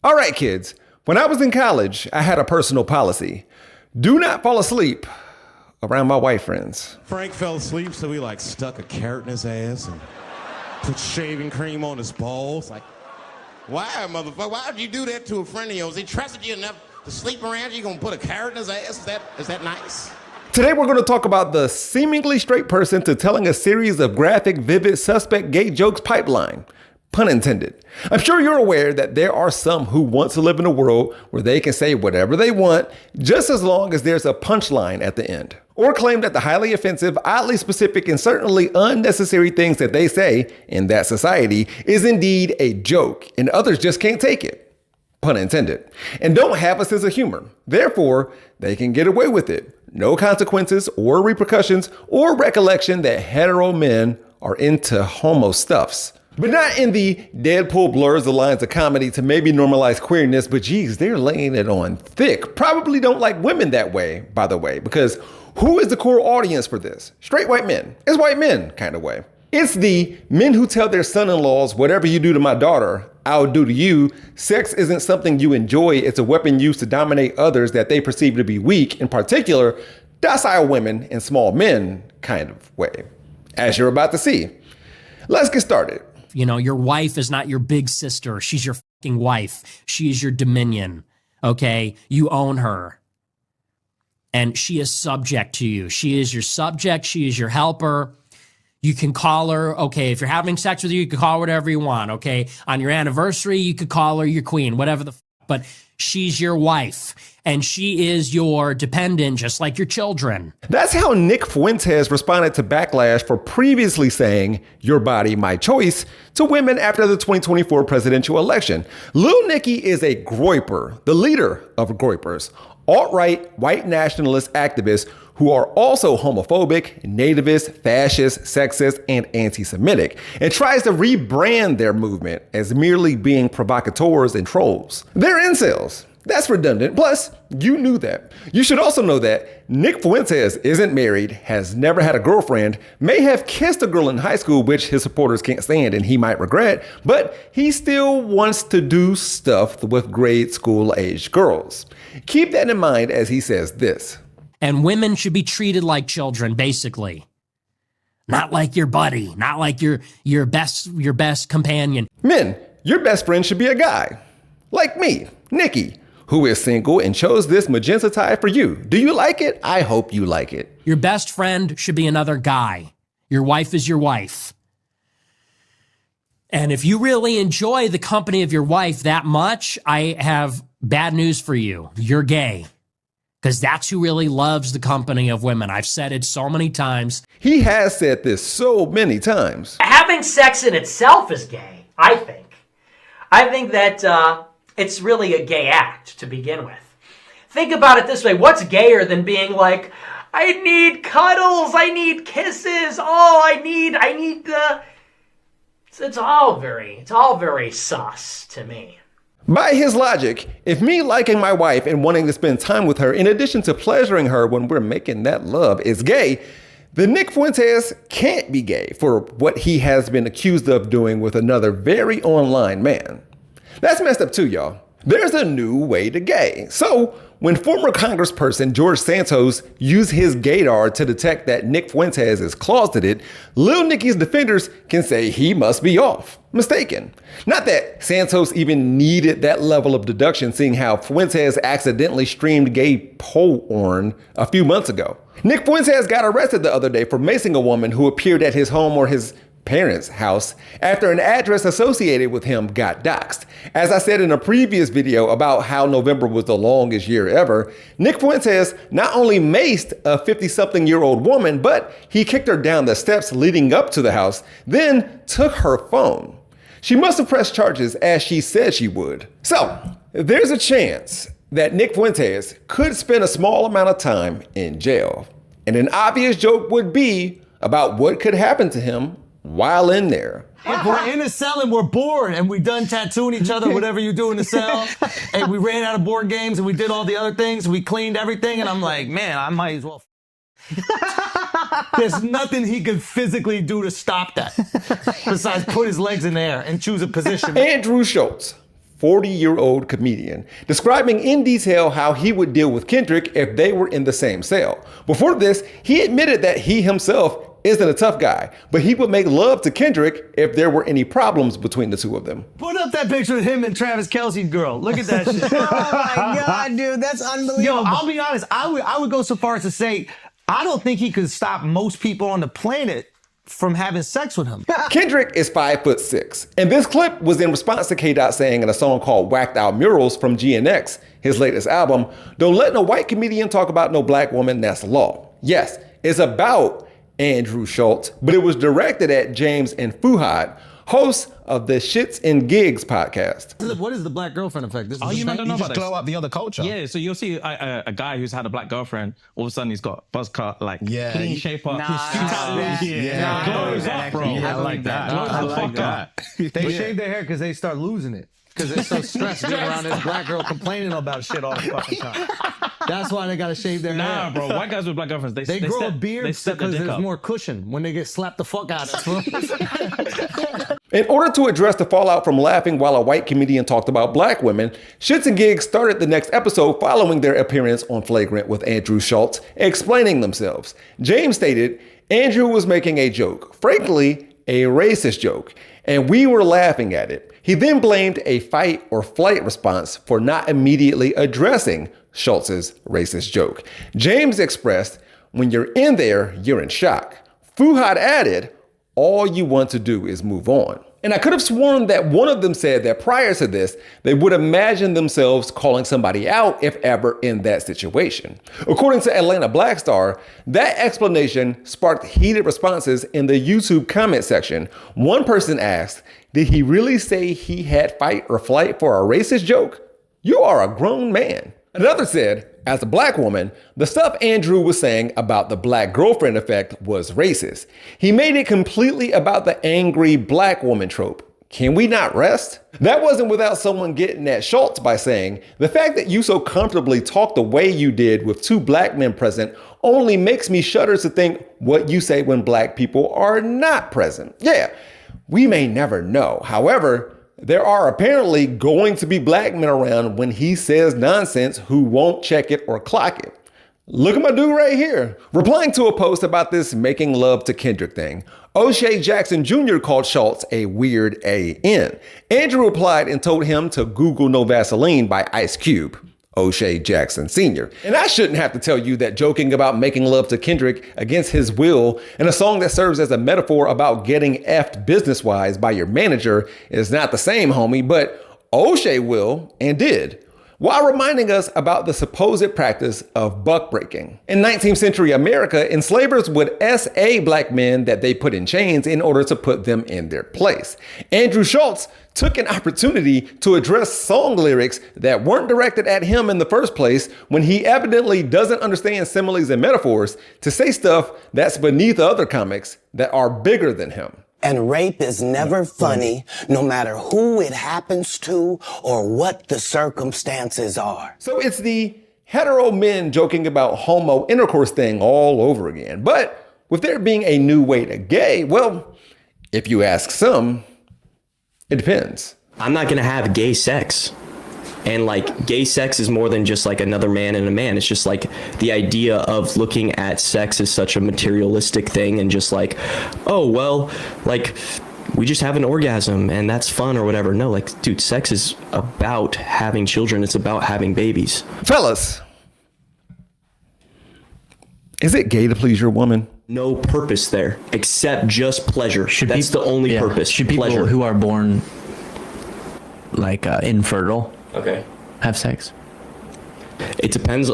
All right, kids. When I was in college, I had a personal policy. Do not fall asleep around my white friends. Frank fell asleep, so we stuck a carrot in his ass and put shaving cream on his balls. Why, motherfucker? Why would you do that to a friend of yours? He trusted you enough to sleep around you. You gonna put a carrot in his ass? Is that nice? Today we're going to talk about the seemingly straight person to telling a series of graphic, vivid, suspect gay jokes pipeline. Pun intended. I'm sure you're aware that there are some who want to live in a world where they can say whatever they want, just as long as there's a punchline at the end. Or claim that the highly offensive, oddly specific, and certainly unnecessary things that they say in that society is indeed a joke, and others just can't take it. Pun intended. And don't have a sense of humor. Therefore, they can get away with it. No consequences or repercussions or recollection that hetero men are into homo stuffs. But not in the Deadpool blurs the lines of comedy to maybe normalize queerness, but geez, they're laying it on thick. Probably don't like women that way, by the way, because who is the core audience for this? Straight white men. It's white men kind of way. It's the men who tell their son-in-laws, whatever you do to my daughter, I'll do to you. Sex isn't something you enjoy. It's a weapon used to dominate others that they perceive to be weak, in particular, docile women and small men kind of way, as you're about to see. Let's get started. You know, your wife is not your big sister. She's your fucking wife. She is your dominion, okay? You own her. And she is subject to you. She is your subject. She is your helper. You can call her, okay, if you're having sex with you can call her whatever you want, okay? On your anniversary, you could call her your queen, whatever the fuck. But she's your wife. And she is your dependent, just like your children. That's how Nick Fuentes responded to backlash for previously saying, your body, my choice, to women after the 2024 presidential election. Lil Nicky is a groiper, the leader of groipers, alt-right, white nationalist activists who are also homophobic, nativist, fascist, sexist, and anti-Semitic, and tries to rebrand their movement as merely being provocateurs and trolls. They're incels. That's redundant. Plus, you knew that. You should also know that Nick Fuentes isn't married, has never had a girlfriend, may have kissed a girl in high school, which his supporters can't stand and he might regret, but he still wants to do stuff with grade school aged girls. Keep that in mind as he says this. And women should be treated like children, basically. Not like your buddy, not like your best companion. Men, your best friend should be a guy. Like me, Nicky, who is single and chose this magenta tie for you. Do you like it? I hope you like it. Your best friend should be another guy. Your wife is your wife. And if you really enjoy the company of your wife that much, I have bad news for you. You're gay. Because that's who really loves the company of women. I've said it so many times. He has said this so many times. Having sex in itself is gay, I think. I think that it's really a gay act to begin with. Think about it this way. What's gayer than being like, I need cuddles, I need kisses, I need the... It's all very sus to me. By his logic, if me liking my wife and wanting to spend time with her in addition to pleasuring her when we're making that love is gay, then Nick Fuentes can't be gay for what he has been accused of doing with another very online man. That's messed up too, y'all. There's a new way to gay. So when former Congressperson George Santos used his gaydar to detect that Nick Fuentes is closeted, Lil Nicky's defenders can say he must be off. Mistaken. Not that Santos even needed that level of deduction, seeing how Fuentes accidentally streamed gay porn a few months ago. Nick Fuentes got arrested the other day for macing a woman who appeared at his home or his parents' house after an address associated with him got doxxed. As I said in a previous video about how November was the longest year ever, Nick Fuentes not only maced a 50-something-year-old woman, but he kicked her down the steps leading up to the house, then took her phone. She must have pressed charges as she said she would. So, there's a chance that Nick Fuentes could spend a small amount of time in jail. And an obvious joke would be about what could happen to him while in there. If we're in a cell and we're bored and we done tattooing each other, whatever you do in the cell, and we ran out of board games and we did all the other things, we cleaned everything, and I'm like, man, I might as well. There's nothing he could physically do to stop that besides put his legs in the air and choose a position. Andrew Schulz, 40-year-old comedian, describing in detail how he would deal with Kendrick if they were in the same cell. Before this, he admitted that he himself isn't a tough guy, but he would make love to Kendrick if there were any problems between the two of them. Put up that picture of him and Travis Kelce's girl. Look at that shit. Oh my God, dude, that's unbelievable. Yo, I'll be honest. I would go so far as to say, I don't think he could stop most people on the planet from having sex with him. Kendrick is 5'6", and this clip was in response to K-Dot saying in a song called Whacked Out Murals from GNX, his latest album, "Don't let no white comedian talk about no black woman, that's law." Yes, it's about Andrew Schulz, but it was directed at James and Fuhad, hosts of the Shits and Gigs podcast. What is the black girlfriend effect? This is you thing? don't know You just about this. glow up the other culture. Yeah, so you'll see a guy who's had a black girlfriend, all of a sudden he's got buzz cut, like Yeah. clean shape up. Nah, His tattoos, yeah. glows up, bro. Yeah, I like that. Glows I the like fuck that. up. They shave their hair because they start losing it. Because they're so stressed being around this black girl complaining about shit all the fucking time. That's why they gotta shave their Nah, hair. bro, white guys with black girlfriends, They grow a step, beard they step their because dick there's up. more cushion when they get slapped the fuck out of. In order to address the fallout from laughing while a white comedian talked about black women, Shits and Gigs started the next episode following their appearance on Flagrant with Andrew Schulz, explaining themselves. James stated, Andrew was making a joke, frankly, a racist joke, and we were laughing at it. He then blamed a fight or flight response for not immediately addressing Schultz's racist joke. James expressed, when you're in there, you're in shock. Fuhad added, all you want to do is move on. And I could have sworn that one of them said that prior to this, they would imagine themselves calling somebody out if ever in that situation. According to Atlanta Black Star, that explanation sparked heated responses in the YouTube comment section. One person asked, did he really say he had fight or flight for a racist joke? You are a grown man. Another said, as a black woman, the stuff Andrew was saying about the black girlfriend effect was racist. He made it completely about the angry black woman trope. Can we not rest? That wasn't without someone getting at Schulz by saying, the fact that you so comfortably talk the way you did with two black men present only makes me shudder to think what you say when black people are not present. Yeah, we may never know. However, there are apparently going to be black men around when he says nonsense who won't check it or clock it. Look at my dude right here. Replying to a post about this making love to Kendrick thing, O'Shea Jackson Jr. called Schulz a weird A.N. Andrew replied and told him to Google No Vaseline by Ice Cube. O'Shea Jackson Sr. And I shouldn't have to tell you that joking about making love to Kendrick against his will in a song that serves as a metaphor about getting effed business-wise by your manager is not the same, homie, but O'Shea will and did, while reminding us about the supposed practice of buck breaking. In 19th century America, enslavers would SA black men that they put in chains in order to put them in their place. Andrew Schulz took an opportunity to address song lyrics that weren't directed at him in the first place when he evidently doesn't understand similes and metaphors to say stuff that's beneath other comics that are bigger than him. And rape is never funny, no matter who it happens to or what the circumstances are. So it's the hetero men joking about homo intercourse thing all over again. But with there being a new way to gay, well, if you ask some, it depends. I'm not going to have gay sex. And like gay sex is more than just like another man and a man. It's just like the idea of looking at sex as such a materialistic thing and just like, oh, well, like we just have an orgasm and that's fun or whatever. No, like, dude, sex is about having children. It's about having babies. Fellas, is it gay to please your woman? No purpose there except just pleasure. That's the only purpose. Should people pleasure. who are born like infertile have sex? It depends.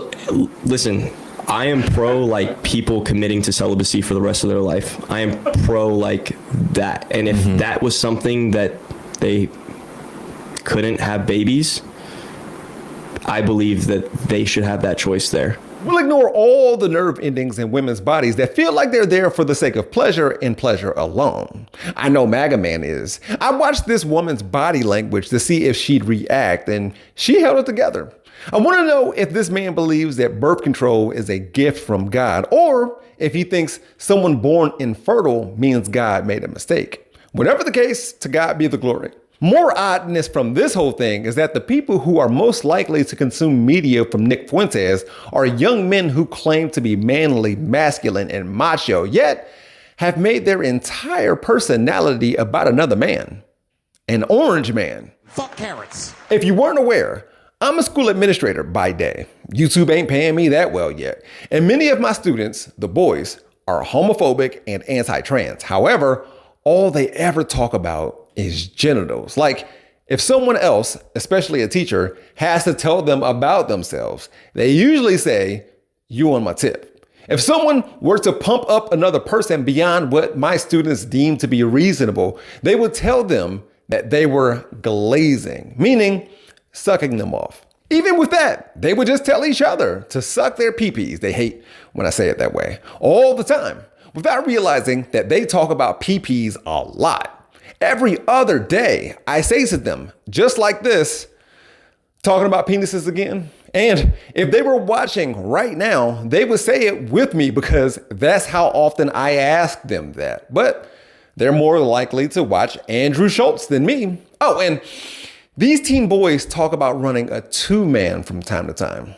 Listen, I am pro like people committing to celibacy for the rest of their life. I am pro like that. And if that was something that they couldn't have babies, I believe that they should have that choice there. We'll ignore all the nerve endings in women's bodies that feel like they're there for the sake of pleasure and pleasure alone. I know MAGA Man is. I watched this woman's body language to see if she'd react, and she held it together. I want to know if this man believes that birth control is a gift from God, or if he thinks someone born infertile means God made a mistake. Whatever the case, to God be the glory. More oddness from this whole thing is that the people who are most likely to consume media from Nick Fuentes are young men who claim to be manly, masculine, and macho, yet have made their entire personality about another man. An orange man. Fuck carrots. If you weren't aware, I'm a school administrator by day. YouTube ain't paying me that well yet. And many of my students, the boys, are homophobic and anti-trans. However, all they ever talk about is genitals. Like, if someone else, especially a teacher, has to tell them about themselves, they usually say, "You on my tip." If someone were to pump up another person beyond what my students deem to be reasonable, they would tell them that they were glazing, meaning sucking them off. Even with that, they would just tell each other to suck their pee-pees. They hate when I say it that way, all the time, without realizing that they talk about pee-pees a lot. Every other day, I say to them, just like this, talking about penises again. And if they were watching right now, they would say it with me because that's how often I ask them that. But they're more likely to watch Andrew Schulz than me. Oh, and these teen boys talk about running a two-man from time to time.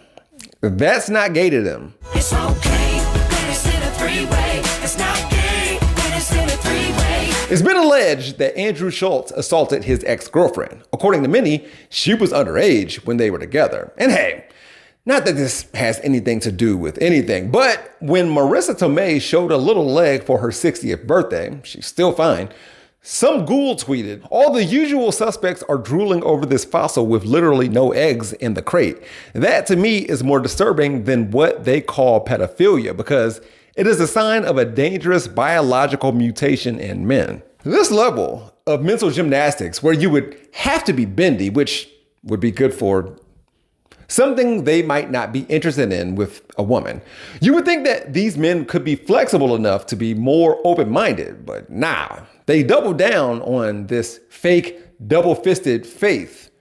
That's not gay to them. It's okay when it's in a three-way. It's not gay when it's in a three-way. It's been alleged that Andrew Schulz assaulted his ex-girlfriend. According to many, she was underage when they were together. And hey, not that this has anything to do with anything, but when Marissa Tomei showed a little leg for her 60th birthday, she's still fine, some ghoul tweeted, "All the usual suspects are drooling over this fossil with literally no eggs in the crate." That to me is more disturbing than what they call pedophilia because it is a sign of a dangerous biological mutation in men. This level of mental gymnastics where you would have to be bendy, which would be good for something they might not be interested in with a woman. You would think that these men could be flexible enough to be more open-minded, but nah. They double down on this fake, double-fisted faith.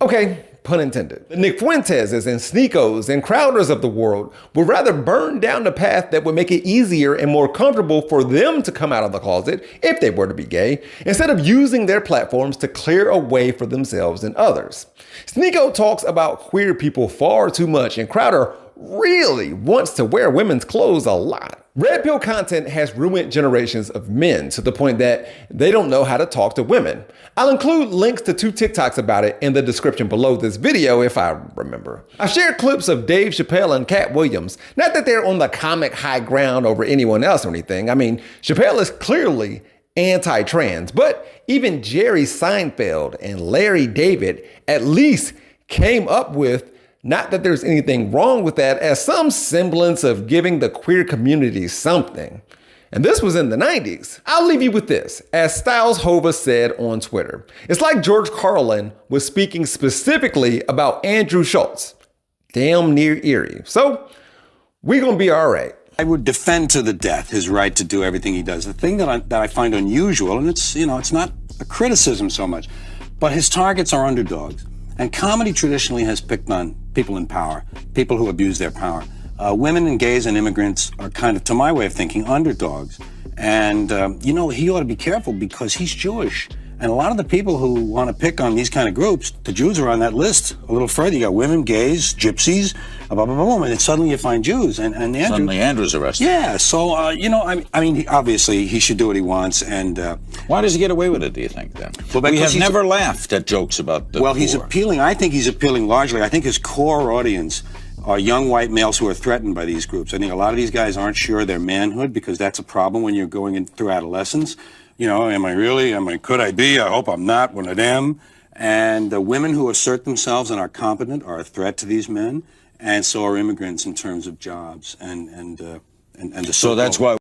Okay, pun intended. The Nick Fuenteses and Sneakos and Crowders of the world would rather burn down the path that would make it easier and more comfortable for them to come out of the closet if they were to be gay, instead of using their platforms to clear a way for themselves and others. Sneeko talks about queer people far too much, and Crowder really wants to wear women's clothes a lot. Red pill content has ruined generations of men to the point that they don't know how to talk to women. I'll include links to 2 TikToks about it in the description below this video if I remember. I've shared clips of Dave Chappelle and Cat Williams. Not that they're on the comic high ground over anyone else or anything. I mean, Chappelle is clearly anti-trans, but even Jerry Seinfeld and Larry David at least came up with, not that there's anything wrong with that, as some semblance of giving the queer community something. And this was in the 90s. I'll leave you with this. As Styles Hova said on Twitter, it's like George Carlin was speaking specifically about Andrew Schulz. Damn near eerie. So we're gonna be all right. I would defend to the death his right to do everything he does. The thing that I find unusual, and it's not a criticism so much, but his targets are underdogs. And comedy traditionally has picked on people in power, people who abuse their power. Women and gays and immigrants are kind of, to my way of thinking, underdogs. And, he ought to be careful because he's Jewish. And a lot of the people who want to pick on these kind of groups, the Jews are on that list a little further. You got women, gays, gypsies, blah, blah, blah, and then suddenly you find Jews. And Andrew, suddenly Andrew's arrested. Yeah, so, obviously he should do what he wants. And why does he get away with it, do you think, then? Well, we have never laughed at jokes about the Well, poor. he's appealing. I think he's appealing largely. I think his core audience are young white males who are threatened by these groups. I think a lot of these guys aren't sure of their manhood because that's a problem when you're going in through adolescence. Could I be? I hope I'm not one of them. And the women who assert themselves and are competent are a threat to these men, and so are immigrants in terms of jobs and the so that's why